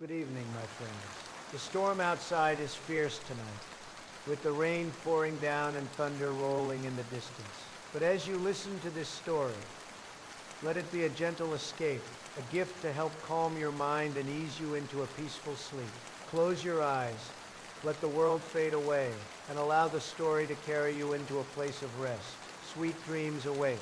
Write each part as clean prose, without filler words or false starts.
Good evening, my friends. The storm outside is fierce tonight, with the rain pouring down and thunder rolling in the distance. But as you listen to this story, let it be a gentle escape, a gift to help calm your mind and ease you into a peaceful sleep. Close your eyes, let the world fade away, and allow the story to carry you into a place of rest. Sweet dreams await.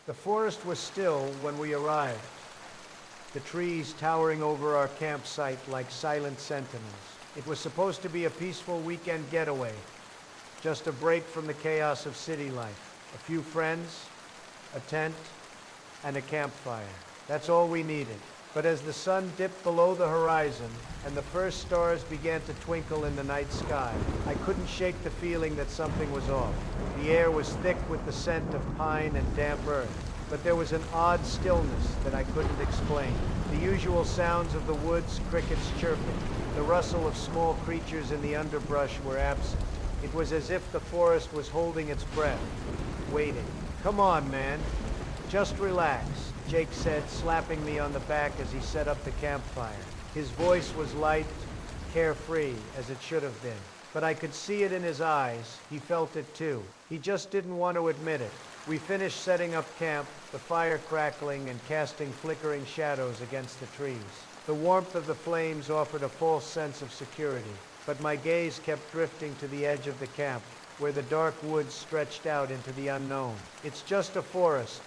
The forest was still when we arrived, the trees towering over our campsite like silent sentinels. It was supposed to be a peaceful weekend getaway, just a break from the chaos of city life. A few friends, a tent, and a campfire. That's all we needed. But as the sun dipped below the horizon and the first stars began to twinkle in the night sky, I couldn't shake the feeling that something was off. The air was thick with the scent of pine and damp earth, but there was an odd stillness that I couldn't explain. The usual sounds of the woods, crickets chirping, the rustle of small creatures in the underbrush were absent. It was as if the forest was holding its breath, waiting. "Come on, man. Just relax," Jake said, slapping me on the back as he set up the campfire. His voice was light, carefree, as it should have been. But I could see it in his eyes. He felt it too. He just didn't want to admit it. We finished setting up camp, the fire crackling and casting flickering shadows against the trees. The warmth of the flames offered a false sense of security, but my gaze kept drifting to the edge of the camp, where the dark woods stretched out into the unknown. "It's just a forest,"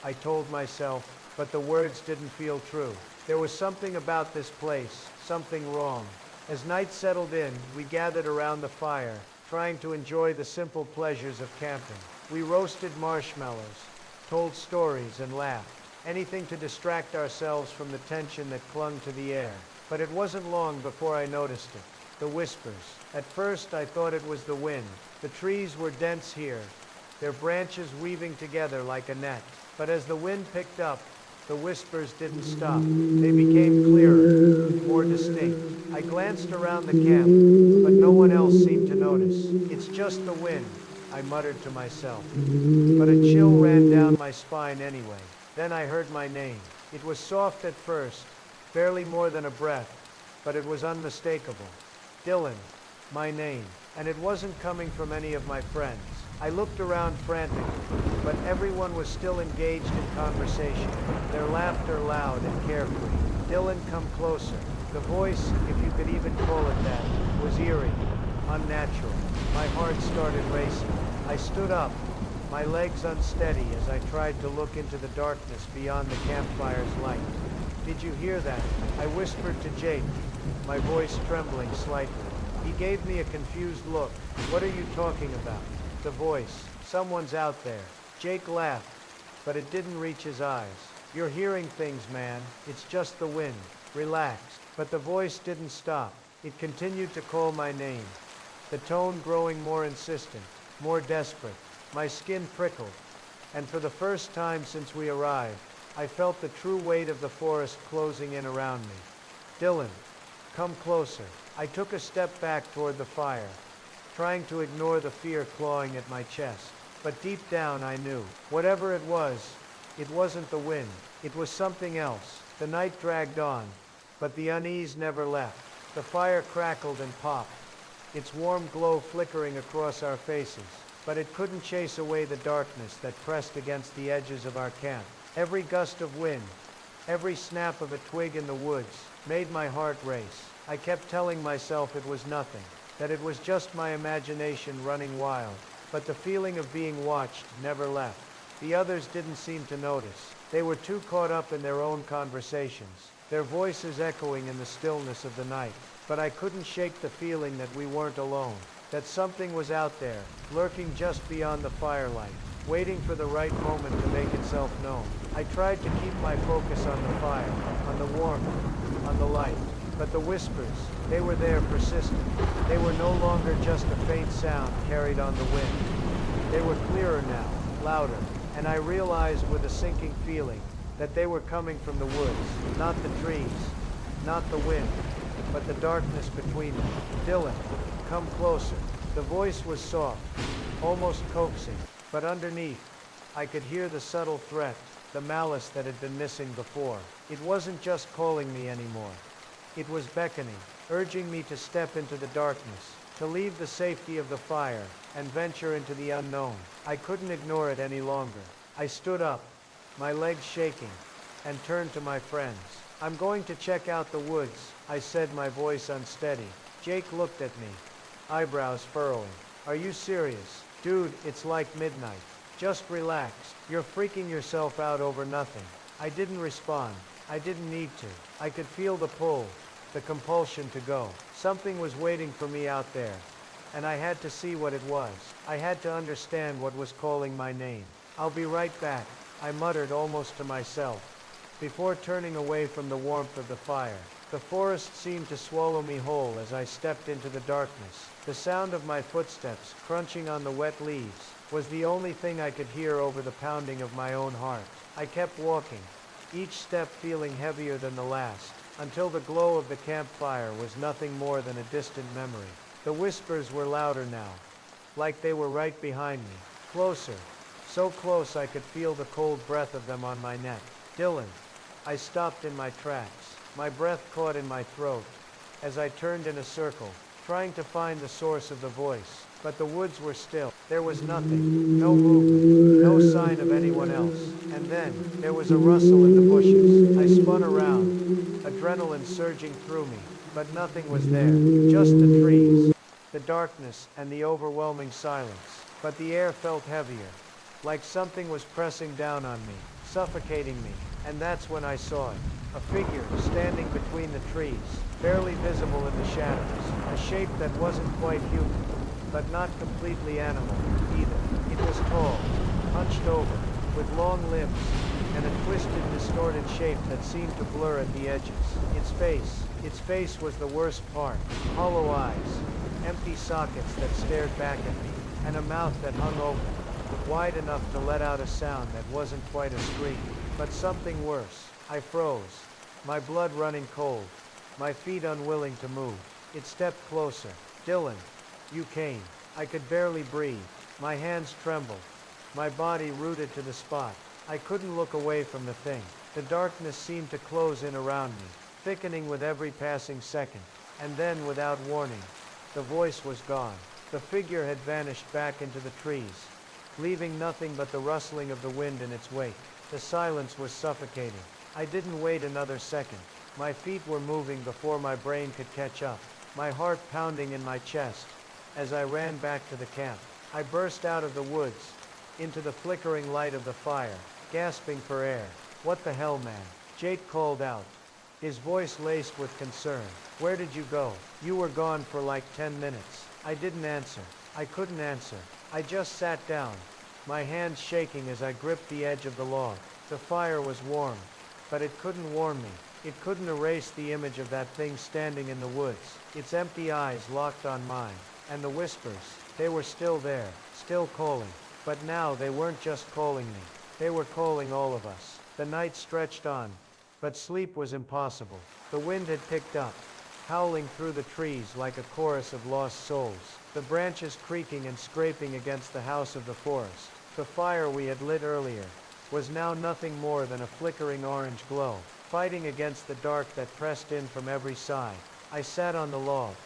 I told myself, but the words didn't feel true. There was something about this place, something wrong. As night settled in, we gathered around the fire, trying to enjoy the simple pleasures of camping. We roasted marshmallows, told stories, and laughed. Anything to distract ourselves from the tension that clung to the air. But it wasn't long before I noticed it. The whispers. At first, I thought it was the wind. The trees were dense here, their branches weaving together like a net. But as the wind picked up, the whispers didn't stop. They became clearer, more distinct. I glanced around the camp, but no one else seemed to notice. "It's just the wind," I muttered to myself. But a chill ran down my spine anyway. Then I heard my name. It was soft at first, barely more than a breath, but it was unmistakable. Dylan, my name. And it wasn't coming from any of my friends. I looked around frantically, but everyone was still engaged in conversation, their laughter loud and carefree. "Dylan, come closer." The voice, if you could even call it that, was eerie, unnatural. My heart started racing. I stood up, my legs unsteady as I tried to look into the darkness beyond the campfire's light. "Did you hear that?" I whispered to Jake, my voice trembling slightly. He gave me a confused look. "What are you talking about?" The voice. "Someone's out there." Jake laughed, but it didn't reach his eyes. "You're hearing things, man. It's just the wind. Relax." But the voice didn't stop. It continued to call my name, the tone growing more insistent, more desperate. My skin prickled, and for the first time since we arrived, I felt the true weight of the forest closing in around me. "Dylan, come closer." I took a step back toward the fire, trying to ignore the fear clawing at my chest. But deep down I knew, whatever it wasn't the wind. It was something else. The night dragged on, but the unease never left. The fire crackled and popped, its warm glow flickering across our faces. But it couldn't chase away the darkness that pressed against the edges of our camp. Every gust of wind, every snap of a twig in the woods, made my heart race. I kept telling myself it was nothing, that it was just my imagination running wild. But the feeling of being watched never left. The others didn't seem to notice. They were too caught up in their own conversations, their voices echoing in the stillness of the night. But I couldn't shake the feeling that we weren't alone, that something was out there, lurking just beyond the firelight, waiting for the right moment to make itself known. I tried to keep my focus on the fire, on the warmth, on the light. But the whispers, they were there, persistent. They were no longer just a faint sound carried on the wind. They were clearer now, louder, and I realized with a sinking feeling that they were coming from the woods, not the trees, not the wind, but the darkness between them. "Dylan, come closer." The voice was soft, almost coaxing, but underneath, I could hear the subtle threat, the malice that had been missing before. It wasn't just calling me anymore. It was beckoning, urging me to step into the darkness, to leave the safety of the fire, and venture into the unknown. I couldn't ignore it any longer. I stood up, my legs shaking, and turned to my friends. "I'm going to check out the woods," I said, my voice unsteady. Jake looked at me, eyebrows furrowing. "Are you serious?" "Dude, it's like midnight. Just relax. You're freaking yourself out over nothing." I didn't respond. I didn't need to. I could feel the pull, the compulsion to go. Something was waiting for me out there, and I had to see what it was. I had to understand what was calling my name. "I'll be right back," I muttered almost to myself, before turning away from the warmth of the fire. The forest seemed to swallow me whole as I stepped into the darkness. The sound of my footsteps, crunching on the wet leaves, was the only thing I could hear over the pounding of my own heart. I kept walking, each step feeling heavier than the last, until the glow of the campfire was nothing more than a distant memory. The whispers were louder now, like they were right behind me, closer, so close I could feel the cold breath of them on my neck. "Dylan." I stopped in my tracks, my breath caught in my throat, as I turned in a circle, trying to find the source of the voice. But the woods were still. There was nothing, no movement, no sign of anyone else. And then, there was a rustle in the bushes. I spun around, adrenaline surging through me, but nothing was there. Just the trees, the darkness, and the overwhelming silence. But the air felt heavier, like something was pressing down on me, suffocating me. And that's when I saw it. A figure standing between the trees, barely visible in the shadows. A shape that wasn't quite human, but not completely animal, either. It was tall, hunched over, with long limbs, and a twisted, distorted shape that seemed to blur at the edges. Its face was the worst part. Hollow eyes, empty sockets that stared back at me, and a mouth that hung open, wide enough to let out a sound that wasn't quite a scream. But something worse. I froze, my blood running cold, my feet unwilling to move. It stepped closer. "Dylan, you came." I could barely breathe. My hands trembled, my body rooted to the spot. I couldn't look away from the thing. The darkness seemed to close in around me, thickening with every passing second. And then, without warning, the voice was gone. The figure had vanished back into the trees, leaving nothing but the rustling of the wind in its wake. The silence was suffocating. I didn't wait another second. My feet were moving before my brain could catch up, my heart pounding in my chest, as I ran back to the camp. I burst out of the woods, into the flickering light of the fire, gasping for air. "What the hell, man?" Jake called out, his voice laced with concern. "Where did you go? You were gone for like 10 minutes. I didn't answer. I couldn't answer. I just sat down, my hands shaking as I gripped the edge of the log. The fire was warm, but it couldn't warm me. It couldn't erase the image of that thing standing in the woods, its empty eyes locked on mine. And the whispers, they were still there, still calling. But now they weren't just calling me. They were calling all of us. The night stretched on, but sleep was impossible. The wind had picked up, howling through the trees like a chorus of lost souls, the branches creaking and scraping against the house of the forest. The fire we had lit earlier was now nothing more than a flickering orange glow, fighting against the dark that pressed in from every side. I sat on the log,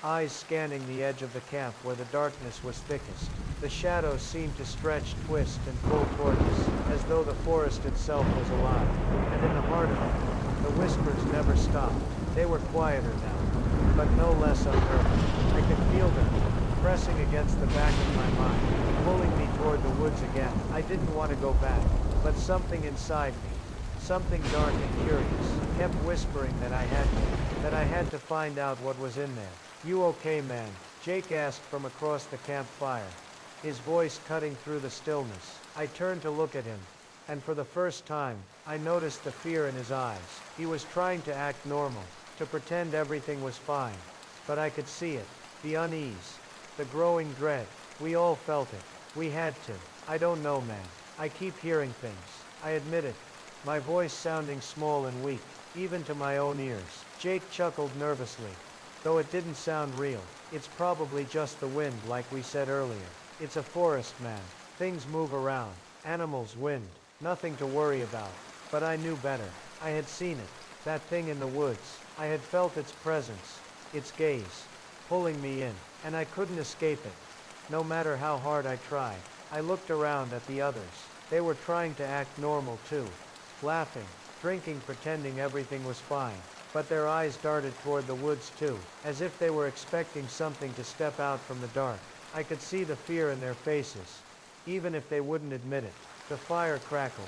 eyes scanning the edge of the camp where the darkness was thickest. The shadows seemed to stretch, twist, and pull toward us, as though the forest itself was alive. And in the heart of it, the whispers never stopped. They were quieter now, but no less unnerving. I could feel them, pressing against the back of my mind, pulling me toward the woods again. I didn't want to go back, but something inside me, something dark and curious, kept whispering that I had to find out what was in there. "You okay, man?" Jake asked from across the campfire, his voice cutting through the stillness. I turned to look at him, and for the first time, I noticed the fear in his eyes. He was trying to act normal, to pretend everything was fine, but I could see it, the unease, the growing dread. We all felt it. We had to. "I don't know, man. I keep hearing things," I admitted, my voice sounding small and weak, even to my own ears. Jake chuckled nervously, though it didn't sound real. "It's probably just the wind, like we said earlier. It's a forest, man. Things move around. Animals, wind. Nothing to worry about. But I knew better. I had seen it. That thing in the woods. I had felt its presence, its gaze, pulling me in, and I couldn't escape it. No matter how hard I tried. I looked around at the others. They were trying to act normal too. Laughing, drinking, pretending everything was fine. But their eyes darted toward the woods too, as if they were expecting something to step out from the dark. I could see the fear in their faces, even if they wouldn't admit it. The fire crackled,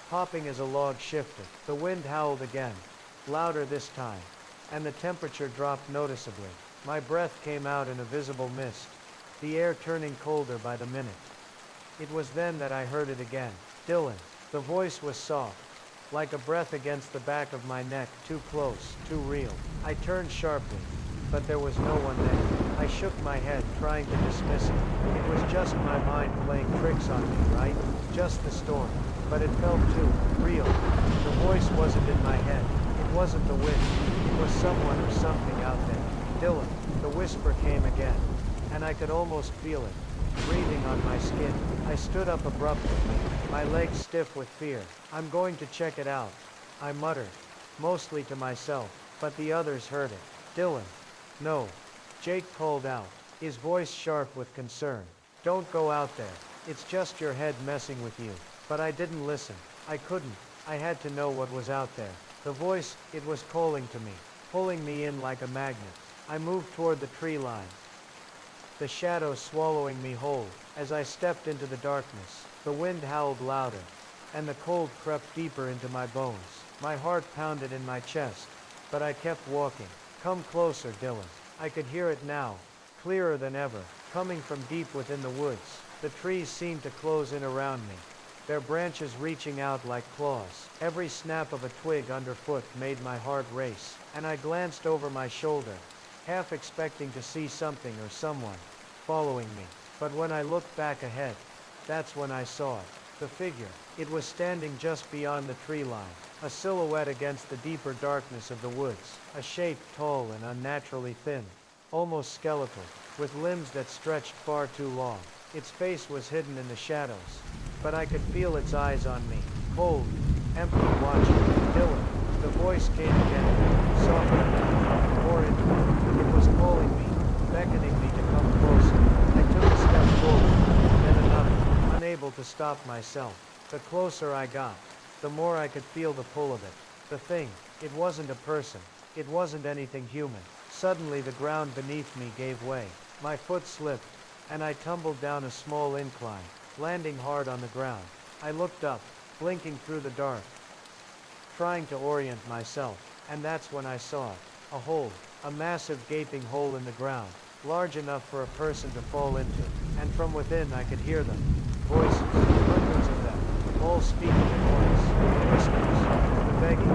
popping as a log shifted. The wind howled again, louder this time, and the temperature dropped noticeably. My breath came out in a visible mist, the air turning colder by the minute. It was then that I heard it again. Dylan. The voice was soft, like a breath against the back of my neck, too close, too real. I turned sharply, but there was no one there. I shook my head, trying to dismiss it. It was just my mind playing tricks on me, right? Just the storm. But it felt too real. The voice wasn't in my head. It wasn't the wind. It was someone or something out there. Dylan. The whisper came again, and I could almost feel it, breathing on my skin. I stood up abruptly, my legs stiff with fear. I'm going to check it out, I muttered, mostly to myself, but the others heard it. Dylan. No. Jake called out, his voice sharp with concern. Don't go out there. It's just your head messing with you. But I didn't listen. I couldn't. I had to know what was out there. The voice, it was calling to me, pulling me in like a magnet. I moved toward the tree line, the shadows swallowing me whole. As I stepped into the darkness, the wind howled louder, and the cold crept deeper into my bones. My heart pounded in my chest, but I kept walking. Come closer, Dylan. I could hear it now, clearer than ever, coming from deep within the woods. The trees seemed to close in around me, their branches reaching out like claws. Every snap of a twig underfoot made my heart race, and I glanced over my shoulder, half expecting to see something or someone following me. But when I looked back ahead, that's when I saw it. The figure. It was standing just beyond the tree line, a silhouette against the deeper darkness of the woods, a shape tall and unnaturally thin, almost skeletal, with limbs that stretched far too long. Its face was hidden in the shadows, but I could feel its eyes on me, cold, empty, watching. Dylan. The voice came again, softer, more intimate. It was calling me, beckoning me to come closer. I took a step forward, then another, unable to stop myself. The closer I got, the more I could feel the pull of it. The thing, it wasn't a person. It wasn't anything human. Suddenly the ground beneath me gave way. My foot slipped, and I tumbled down a small incline, landing hard on the ground. I looked up, blinking through the dark, trying to orient myself, and that's when I saw it. A hole, a massive gaping hole in the ground, large enough for a person to fall into, and from within I could hear them. Voices, hundreds of them, all speaking at once. Whispers, the begging,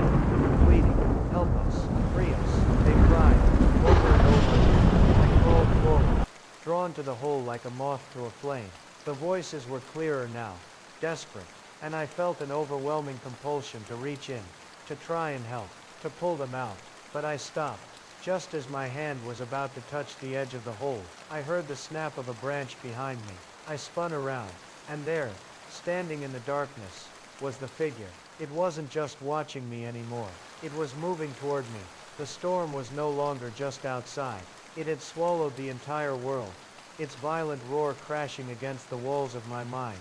the pleading, help us, free us, they cried, over and over again. I crawled forward, drawn to the hole like a moth to a flame. The voices were clearer now, desperate, and I felt an overwhelming compulsion to reach in, to try and help, to pull them out. But I stopped. Just as my hand was about to touch the edge of the hole, I heard the snap of a branch behind me. I spun around, and there, standing in the darkness, was the figure. It wasn't just watching me anymore. It was moving toward me. The storm was no longer just outside. It had swallowed the entire world, its violent roar crashing against the walls of my mind.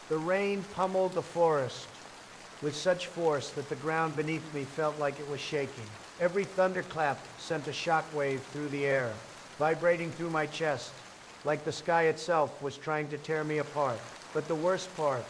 The rain pummeled the forest with such force that the ground beneath me felt like it was shaking. Every thunderclap sent a shockwave through the air, vibrating through my chest, like the sky itself was trying to tear me apart. But the worst part,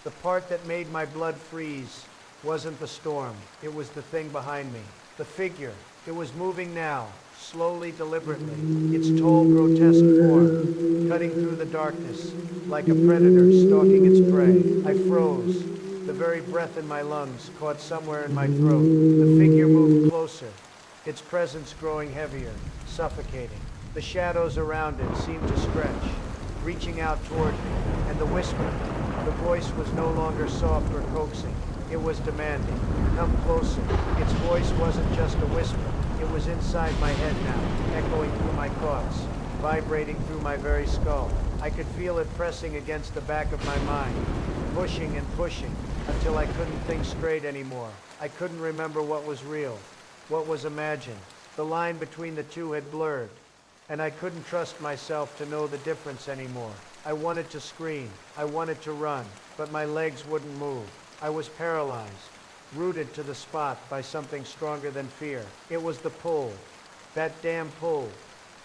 the part that made my blood freeze, wasn't the storm. It was the thing behind me. The figure. It was moving now, slowly, deliberately, its tall, grotesque form cutting through the darkness, like a predator stalking its prey. I froze. The very breath in my lungs caught somewhere in my throat. The figure moved closer, its presence growing heavier, suffocating. The shadows around it seemed to stretch, reaching out toward me, and the whisper, the voice was no longer soft or coaxing. It was demanding. Come closer. Its voice wasn't just a whisper. It was inside my head now, echoing through my thoughts, vibrating through my very skull. I could feel it pressing against the back of my mind, pushing and pushing, until I couldn't think straight anymore. I couldn't remember what was real, what was imagined. The line between the two had blurred, and I couldn't trust myself to know the difference anymore. I wanted to scream, I wanted to run, but my legs wouldn't move. I was paralyzed, rooted to the spot by something stronger than fear. It was the pull, that damn pull,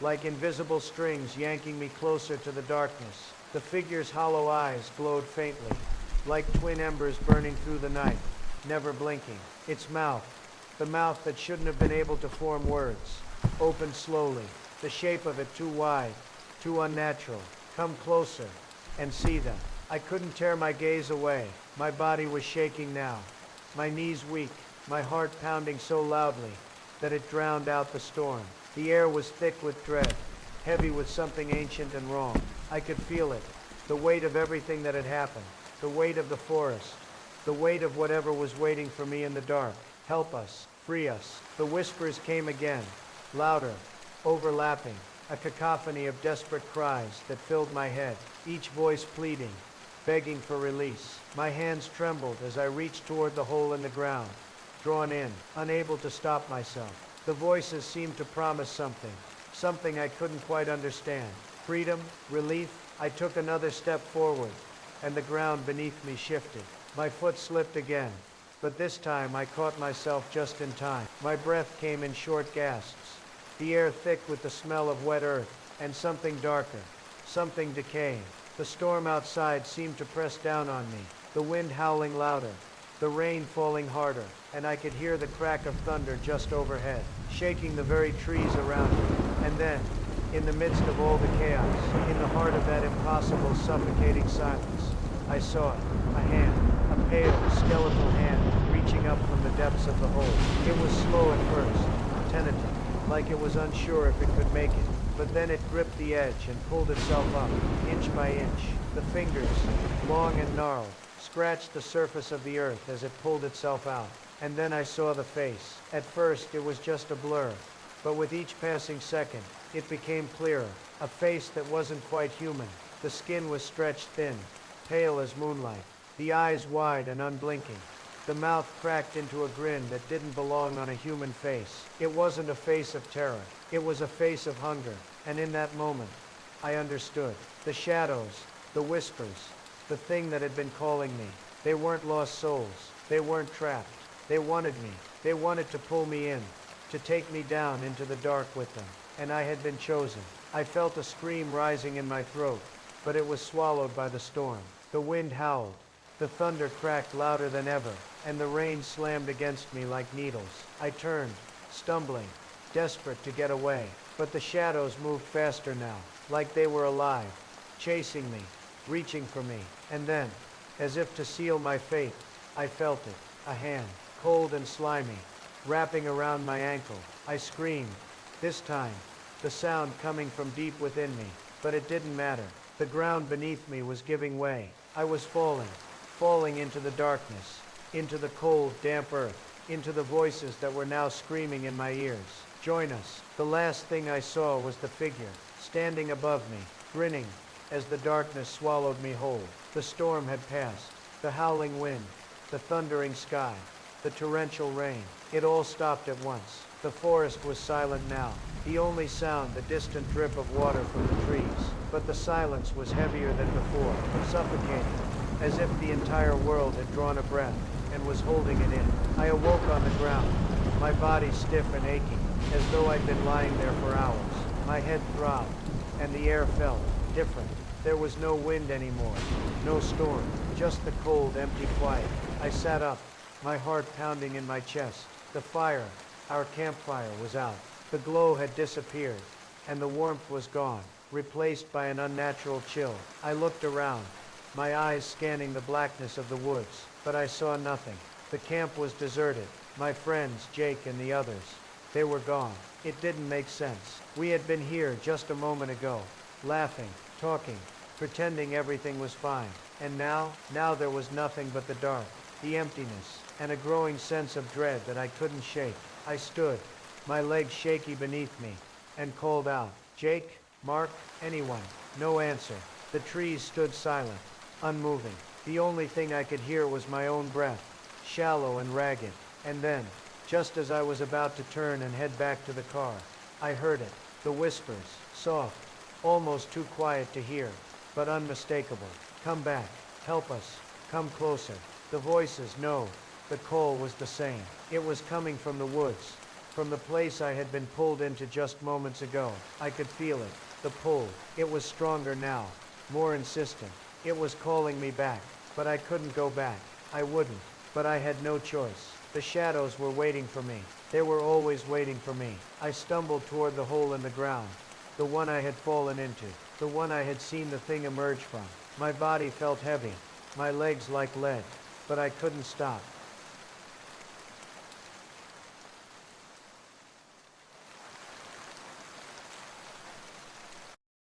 like invisible strings yanking me closer to the darkness. The figure's hollow eyes glowed faintly, like twin embers burning through the night, never blinking. Its mouth, the mouth that shouldn't have been able to form words, opened slowly, the shape of it too wide, too unnatural. Come closer and see them. I couldn't tear my gaze away. My body was shaking now, my knees weak, my heart pounding so loudly that it drowned out the storm. The air was thick with dread, heavy with something ancient and wrong. I could feel it, the weight of everything that had happened, the weight of the forest, the weight of whatever was waiting for me in the dark. Help us, free us. The whispers came again, louder, overlapping, a cacophony of desperate cries that filled my head, each voice pleading, begging for release. My hands trembled as I reached toward the hole in the ground, drawn in, unable to stop myself. The voices seemed to promise something, something I couldn't quite understand. Freedom, relief. I took another step forward, and the ground beneath me shifted. My foot slipped again, but this time I caught myself just in time. My breath came in short gasps, the air thick with the smell of wet earth, and something darker, something decaying. The storm outside seemed to press down on me, the wind howling louder, the rain falling harder, and I could hear the crack of thunder just overhead, shaking the very trees around me. And then, in the midst of all the chaos, in the heart of that impossible, suffocating silence, I saw it, a hand, a pale, skeletal hand, reaching up from the depths of the hole. It was slow at first, tentative, like it was unsure if it could make it. But then it gripped the edge and pulled itself up, inch by inch. The fingers, long and gnarled, scratched the surface of the earth as it pulled itself out. And then I saw the face. At first it was just a blur, but with each passing second, it became clearer. A face that wasn't quite human. The skin was stretched thin, pale as moonlight, the eyes wide and unblinking. The mouth cracked into a grin that didn't belong on a human face. It wasn't a face of terror. It was a face of hunger. And in that moment, I understood. The shadows, the whispers, the thing that had been calling me. They weren't lost souls. They weren't trapped. They wanted me. They wanted to pull me in, to take me down into the dark with them. And I had been chosen. I felt a scream rising in my throat, but it was swallowed by the storm. The wind howled. The thunder cracked louder than ever, and the rain slammed against me like needles. I turned, stumbling, desperate to get away, but the shadows moved faster now, like they were alive, chasing me, reaching for me. And then, as if to seal my fate, I felt it, a hand, cold and slimy, wrapping around my ankle. I screamed, this time, the sound coming from deep within me, but it didn't matter. The ground beneath me was giving way. I was falling into the darkness, into the cold, damp earth, into the voices that were now screaming in my ears. Join us. The last thing I saw was the figure, standing above me, grinning, as the darkness swallowed me whole. The storm had passed, the howling wind, the thundering sky, the torrential rain. It all stopped at once. The forest was silent now, the only sound the distant drip of water from the trees. But the silence was heavier than before, suffocating, as if the entire world had drawn a breath and was holding it in. I awoke on the ground, my body stiff and aching, as though I'd been lying there for hours. My head throbbed, and the air felt different. There was no wind anymore, no storm, just the cold, empty quiet. I sat up, my heart pounding in my chest. The fire, our campfire, was out. The glow had disappeared, and the warmth was gone, replaced by an unnatural chill. I looked around, my eyes scanning the blackness of the woods, but I saw nothing. The camp was deserted. My friends, Jake and the others, they were gone. It didn't make sense. We had been here just a moment ago, laughing, talking, pretending everything was fine. And now there was nothing but the dark, the emptiness, and a growing sense of dread that I couldn't shake. I stood, my legs shaky beneath me, and called out, Jake, Mark, anyone. No answer. The trees stood silent, unmoving. The only thing I could hear was my own breath, shallow and ragged. And then, just as I was about to turn and head back to the car, I heard it. The whispers, soft, almost too quiet to hear, but unmistakable. Come back, help us, come closer. The voices, no, the call was the same. It was coming from the woods, from the place I had been pulled into just moments ago. I could feel it, the pull. It was stronger now, more insistent. It was calling me back, but I couldn't go back. I wouldn't, but I had no choice. The shadows were waiting for me. They were always waiting for me. I stumbled toward the hole in the ground, the one I had fallen into, the one I had seen the thing emerge from. My body felt heavy, my legs like lead, but I couldn't stop.